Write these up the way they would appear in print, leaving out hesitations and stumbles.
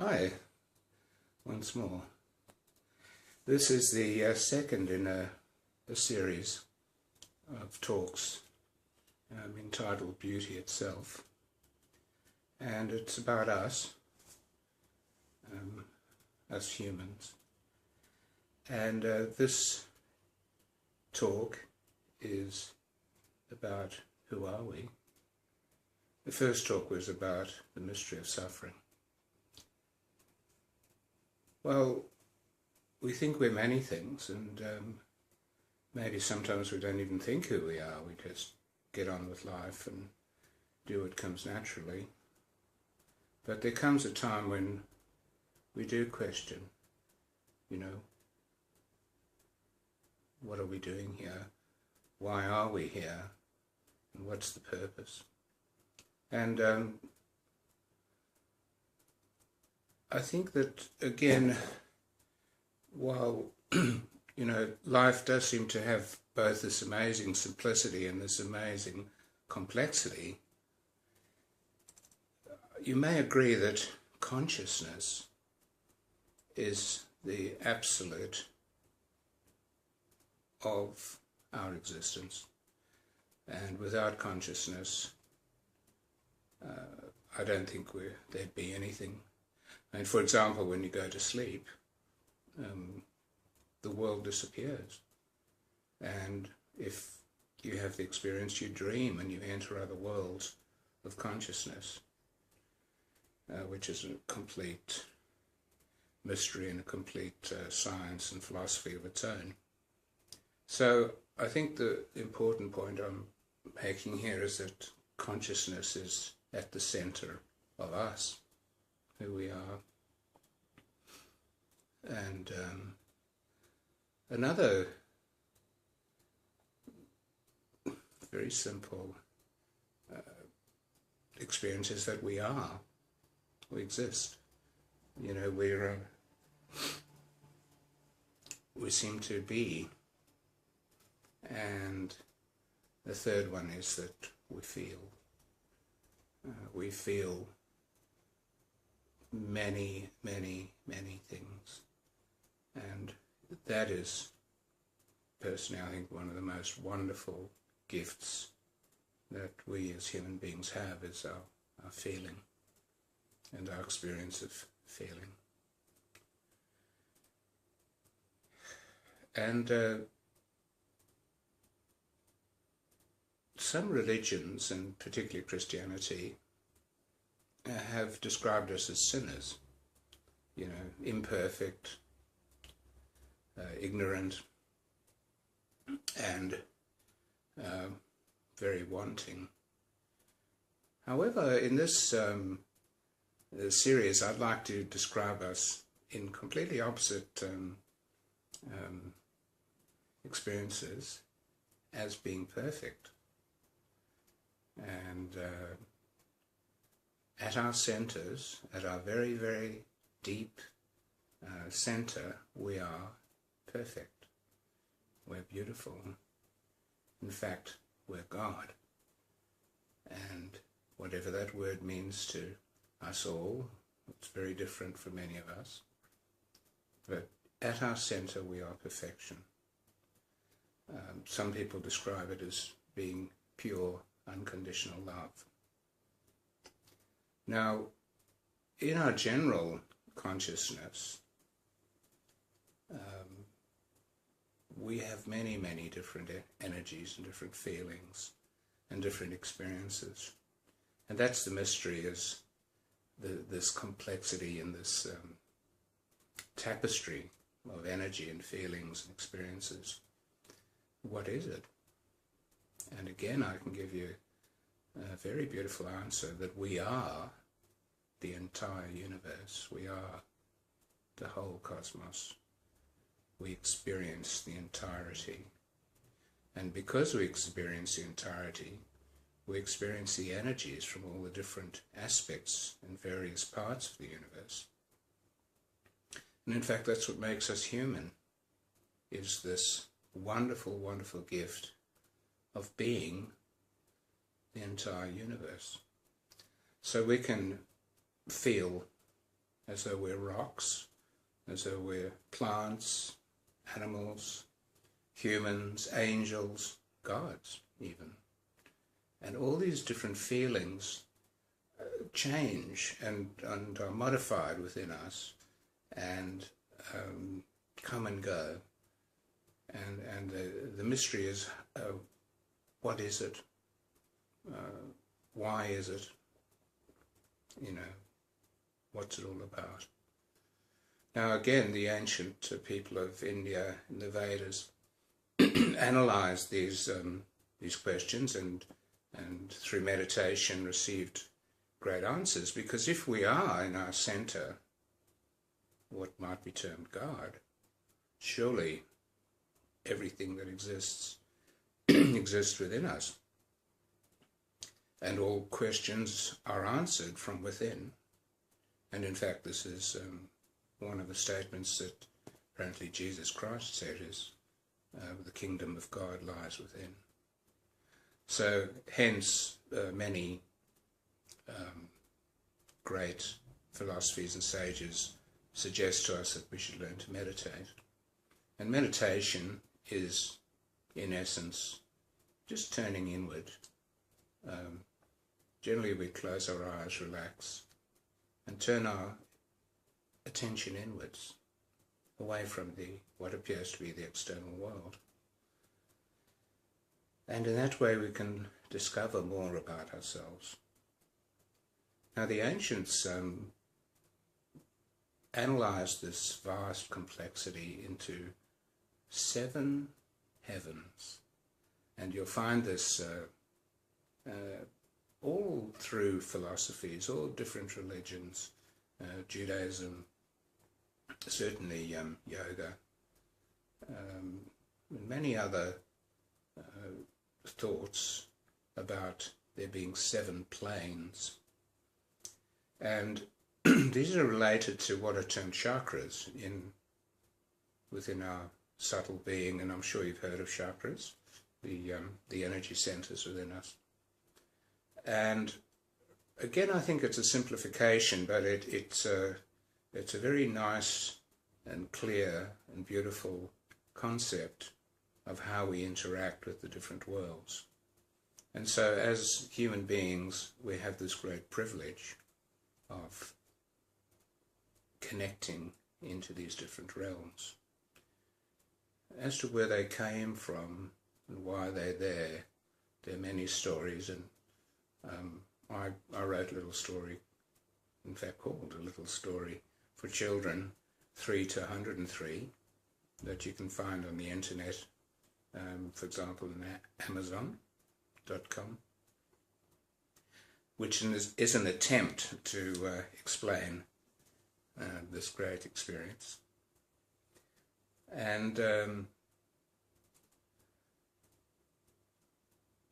Hi, once more. This is the second in a series of talks entitled Beauty Itself, and it's about us humans. And this talk is about who are we. The first talk was about the mystery of suffering. Well, we think we're many things, and maybe sometimes we don't even think who we are. We just get on with life and do what comes naturally. But there comes a time when we do question, what are we doing here? Why are we here? And what's the purpose? And I think that, again, while, life does seem to have both this amazing simplicity and this amazing complexity, you may agree that consciousness is the absolute of our existence. And without consciousness, I don't think there'd be anything. And for example, when you go to sleep, the world disappears. And if you have the experience, you dream and you enter other worlds of consciousness, which is a complete mystery and a complete science and philosophy of its own. So I think the important point I'm making here is that consciousness is at the center of us, who we are. And another very simple experience is that we exist. We seem to be. And the third one is that we feel. We feel many, many, many things. And that is, personally, I think, one of the most wonderful gifts that we as human beings have is our feeling and our experience of feeling. And some religions, and particularly Christianity, have described us as sinners, imperfect, ignorant, and very wanting. However, in this series, I'd like to describe us in completely opposite experiences as being perfect. And at our centers, at our very, very deep center, we are perfect. We're beautiful. In fact, we're God. And whatever that word means to us all, it's very different for many of us. But at our center, we are perfection. Some people describe it as being pure, unconditional love. Now, in our general consciousness, we have many, many different energies and different feelings and different experiences. And that's the mystery, is this complexity and this tapestry of energy and feelings and experiences. What is it? And again, I can give you a very beautiful answer, that we are the entire universe. We are the whole cosmos. We experience the entirety. And because we experience the entirety, we experience the energies from all the different aspects and various parts of the universe. And in fact, that's what makes us human, is this wonderful, wonderful gift of being the entire universe. So we can feel as though we're rocks, as though we're plants, animals, humans, angels, gods even. And all these different feelings change and are modified within us and come and go. And the mystery is, what is it? Why is it? You know, what's it all about? Now again, the ancient people of India in the Vedas analysed these questions and through meditation received great answers, because if we are in our centre, what might be termed God, surely everything that exists exists within us, and all questions are answered from within. And in fact, this is one of the statements that apparently Jesus Christ said is, the kingdom of God lies within. So hence many great philosophies and sages suggest to us that we should learn to meditate. And meditation is, in essence, just turning inward. Generally we close our eyes, relax, and turn our attention inwards, away from what appears to be the external world. And in that way we can discover more about ourselves. Now the ancients analysed this vast complexity into 7 heavens. And you'll find this all through philosophies, all different religions, Judaism, certainly yoga, and many other thoughts about there being 7 planes. And these are related to what are termed chakras within our subtle being, and I'm sure you've heard of chakras, the energy centers within us. And again, I think it's a simplification, but it's a very nice and clear and beautiful concept of how we interact with the different worlds. And so as human beings, we have this great privilege of connecting into these different realms. As to where they came from and why they're there are many stories, and I wrote a little story, in fact called A Little Story for Children, 3 to 103, that you can find on the internet, for example in Amazon.com, which is an attempt to explain this great experience. And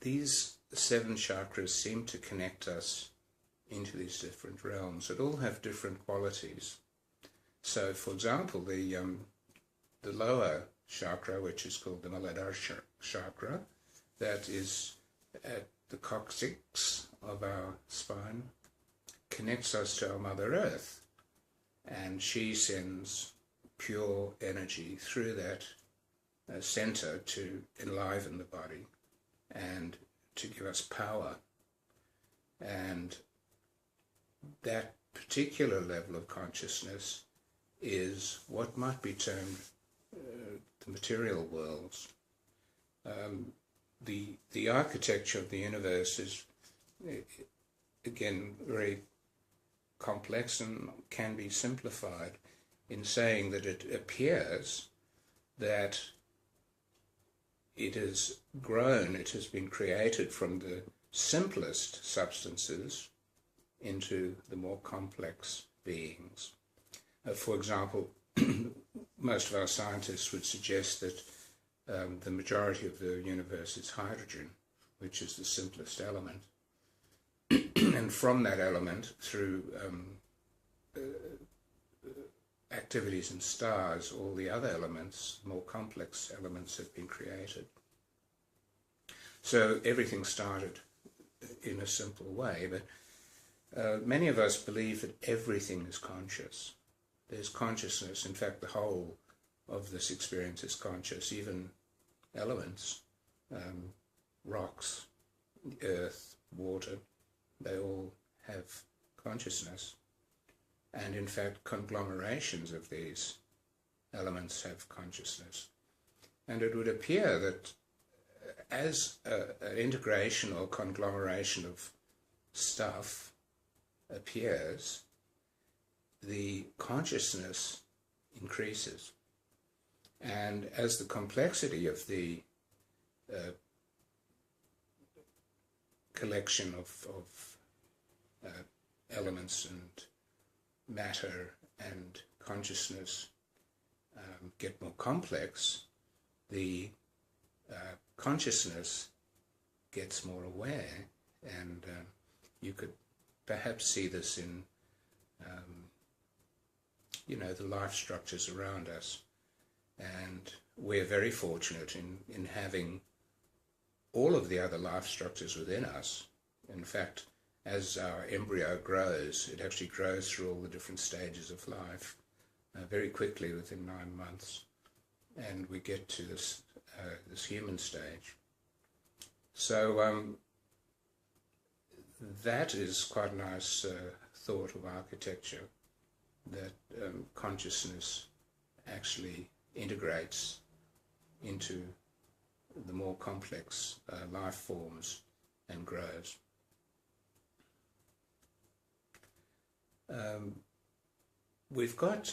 these 7 chakras seem to connect us into these different realms that all have different qualities. So, for example, the lower chakra, which is called the Muladhara chakra, that is at the coccyx of our spine, connects us to our Mother Earth, and she sends pure energy through that center to enliven the body and to give us power. And that particular level of consciousness is what might be termed the material worlds. The architecture of the universe is, again, very complex and can be simplified in saying that it appears that it has grown, it has been created from the simplest substances into the more complex beings. For example, most of our scientists would suggest that the majority of the universe is hydrogen, which is the simplest element. And from that element, through activities in stars, all the other elements, more complex elements, have been created. So everything started in a simple way, but Many of us believe that everything is conscious. There's consciousness. In fact, the whole of this experience is conscious. Even elements, rocks, earth, water, they all have consciousness. And in fact, conglomerations of these elements have consciousness. And it would appear that as an integration or conglomeration of stuff appears, the consciousness increases. And as the complexity of the collection of elements and matter and consciousness get more complex, the consciousness gets more aware, and you could perhaps see this in the life structures around us. And we're very fortunate in having all of the other life structures within us. In fact, as our embryo grows, it actually grows through all the different stages of life very quickly within 9 months, and we get to this human stage. So that is quite a nice thought of architecture, that consciousness actually integrates into the more complex life forms and grows. We've got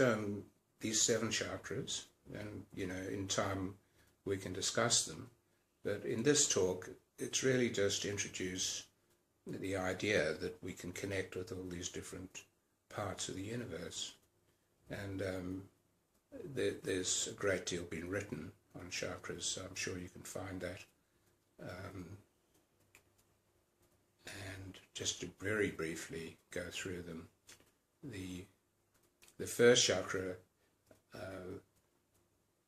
these 7 chakras, and in time we can discuss them, but in this talk it's really just to introduce the idea that we can connect with all these different parts of the universe. And there's a great deal being written on chakras, so I'm sure you can find that. And just to very briefly go through them, the first chakra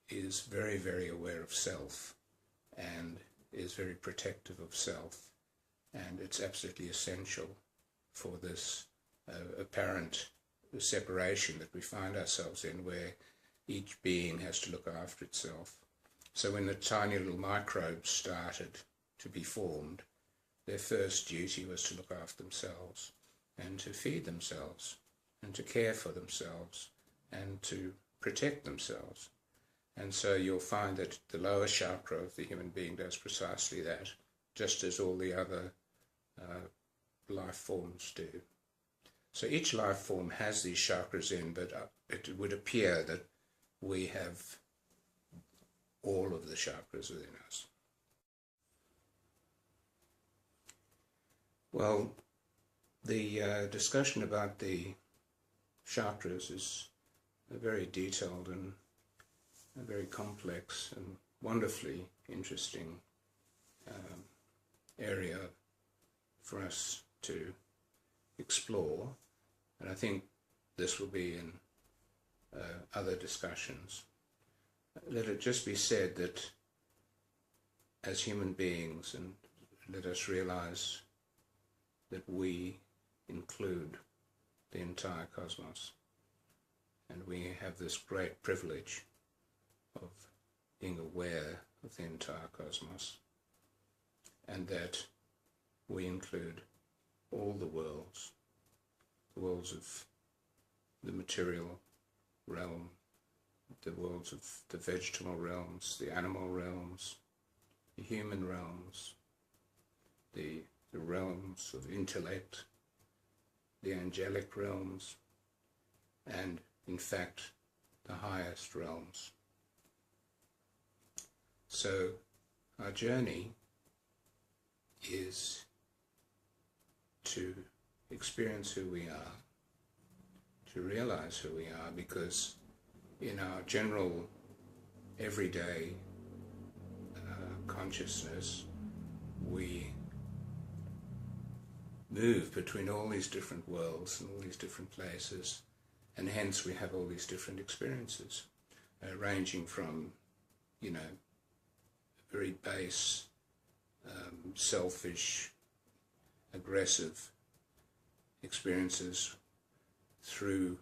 is very, very aware of self and is very protective of self, and it's absolutely essential for this apparent separation that we find ourselves in, where each being has to look after itself. So when the tiny little microbes started to be formed, their first duty was to look after themselves and to feed themselves and to care for themselves and to protect themselves. And so you'll find that the lower chakra of the human being does precisely that, just as all the other life forms do. So each life form has these chakras in, but it would appear that we have all of the chakras within us. Well, the discussion about the chakras is a very detailed and a very complex and wonderfully interesting area for us to explore, and I think this will be in other discussions. Let it just be said that as human beings, and let us realize that we include the entire cosmos, and we have this great privilege of being aware of the entire cosmos, and that we include all the worlds of the material realm, the worlds of the vegetable realms, the animal realms, the human realms, the realms of intellect, the angelic realms, and in fact the highest realms. So our journey is to experience who we are, to realize who we are, because in our general everyday consciousness we move between all these different worlds and all these different places, and hence we have all these different experiences, ranging from very base, selfish, aggressive experiences through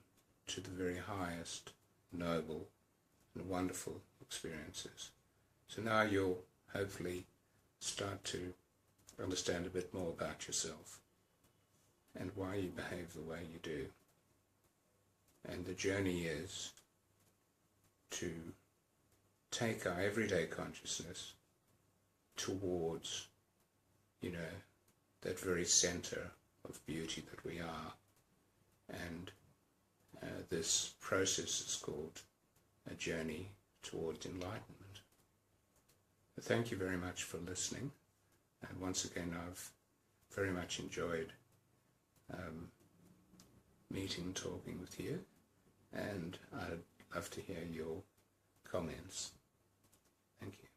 to the very highest noble and wonderful experiences. So now you'll hopefully start to understand a bit more about yourself and why you behave the way you do. And the journey is to take our everyday consciousness towards, that very center of beauty that we are. And this process is called a journey towards enlightenment. But thank you very much for listening. And once again, I've very much enjoyed meeting, talking with you, and I'd love to hear your comments. Thank you.